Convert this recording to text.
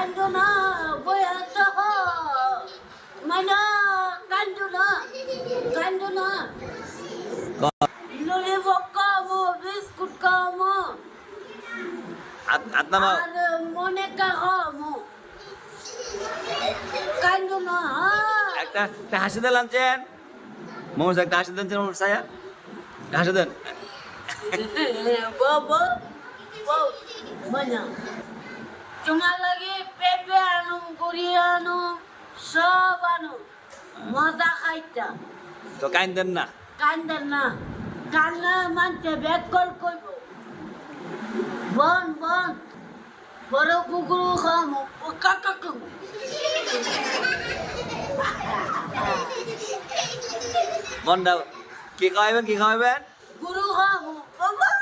কান্দো না বয়া তো মানে কান্দো না ললিপপ খাবো বিস্কুট খাবো আত্মা মা আর মনে খাবো কান্দো না একটা হাসি দিলাম চেন মোমোস একটা হাসি দেন চেন মোমোস সায়া হাসি দেন বাবা মানে তোমার লাগে পেঁপে আনো গুড়ি আনো সব আনো মজা খাইতা তো কাইন্দেন না কান্দেন না কান্না মানতে ব্যাগ কল করব বন বড় কুকুর খামো ও কাকা খামো মন্ডা কি খাওয়াবেন গুরু খামো বাবা